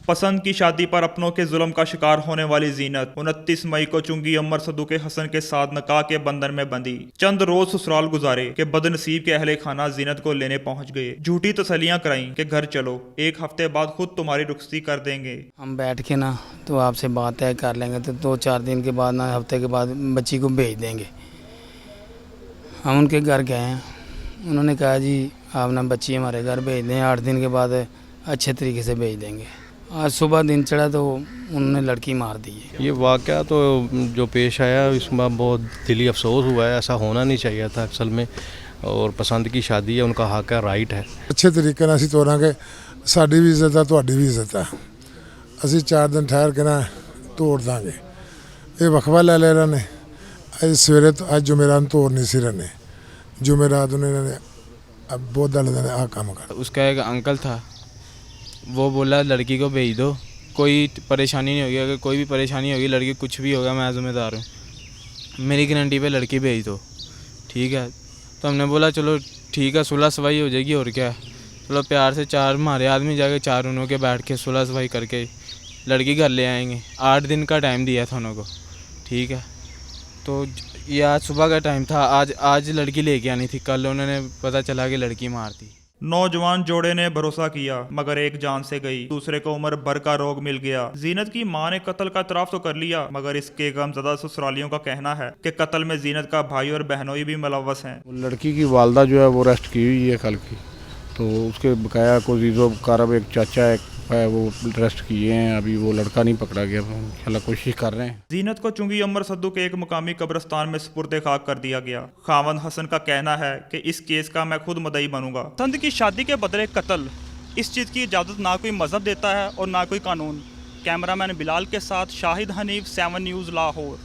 पसंद की शादी पर अपनों के जुल्म का शिकार होने वाली जीनत 29 मई को चुंगी अमर सदूके हसन के साथ निकाह के बंधन में बंधी। चंद रोज ससुराल गुजारे के बदनसीब के अहले खाना जीनत को लेने पहुंच गए। झूठी तसलियां कराई कि घर चलो, एक हफ्ते बाद खुद तुम्हारी रुखसती कर देंगे। हम बैठ के ना तो आपसे बात तय कर लेंगे, तो 2-4 दिन के बाद ना हफ्ते के बाद बच्ची को भेज देंगे। हम उनके घर गए हैं, उन्होंने कहा जी आप ना बच्ची हमारे घर भेज दें, 8 दिन के बाद अच्छे तरीके से भेज देंगे। आज सुबह दिन चढ़ा तो उन्होंने लड़की मार दी है। ये वाक़या तो जो पेश आया इसमें बहुत दिली अफसोस हुआ है। ऐसा होना नहीं चाहिए था असल में, और पसंद की शादी है, उनका हक है, राइट है। अच्छे तरीके ਨਾਲ ਅਸੀਂ ਤੋਰਾਂਗੇ, ਸਾਡੀ ਵੀ ਇੱਜ਼ਤ ਹੈ, ਤੁਹਾਡੀ ਵੀ ਇੱਜ਼ਤ ਹੈ। ਅਸੀਂ 4 ਦਿਨ ਠਹਿਰ ਕੇ ਨਾ ਤੋੜ ਦਾਂਗੇ। ਇਹ ਵਕਫਾ ਲੈ ਲੈ ਰਹੇ ਨੇ, ਅੱਜ ਸਵੇਰੇ ਅੱਜ ਜੁਮੇਰਾਤ ਨੂੰ ਤੋੜ ਨਹੀਂ ਸੀ ਰਹੇ ਨੇ, ਜੁਮੇਰਾਤ ਨੂੰ ਇਹਨਾਂ ਨੇ ਬਹੁਤ ਦਲਦੇ ਨੇ ਆਹ ਕੰਮ ਕਰ। उसका एक अंकल था, वो बोला लड़की को भेज दो, कोई परेशानी नहीं होगी, अगर कोई भी परेशानी होगी लड़की कुछ भी होगा मैं ज़िम्मेदार हूँ, मेरी गारंटी पे लड़की भेज दो, ठीक है। तो हमने बोला चलो ठीक है, सुलह सफाई हो जाएगी और क्या है। चलो प्यार से 4 हमारे आदमी जाके 4 उन्हों के बैठ के सुलह सफाई करके लड़की घर ले आएंगे। 8 दिन का टाइम दिया था उन्हों को, ठीक है। तो ये आज सुबह का टाइम था, आज लड़की लेके आनी थी, कल उन्होंने पता चला कि लड़की मार दी। नौजवान जोड़े ने भरोसा किया मगर एक जान से गई, दूसरे को उम्र भर का रोग मिल गया। जीनत की मां ने कत्ल का इतराफ तो कर लिया, मगर इसके गमज़दा ससुरालियों का कहना है कि कत्ल में जीनत का भाई और बहनोई भी मुलव्वस हैं। लड़की की वालदा जो है वो अरेस्ट की हुई है कल की, तो उसके बकाया को जीजो कारब एक चाचा एक है वो अरेस्ट किए हैं। अभी वो लड़का नहीं पकड़ा गया, इंशाल्लाह कोशिश कर रहे हैं। जीनत को चुंगी अमर सद्दू के एक मुकामी कब्रिस्तान में सुपुर्द खाक कर दिया गया। खावंद हसन का कहना है कि इस केस का मैं खुद मुद्दई बनूंगा। पसंद की शादी के बदले कत्ल, इस चीज़ की इजाज़त ना कोई मजहब देता है और ना कोई कानून। कैमरामैन बिलाल के साथ शाहिद हनीफ, 7 न्यूज़ लाहौर।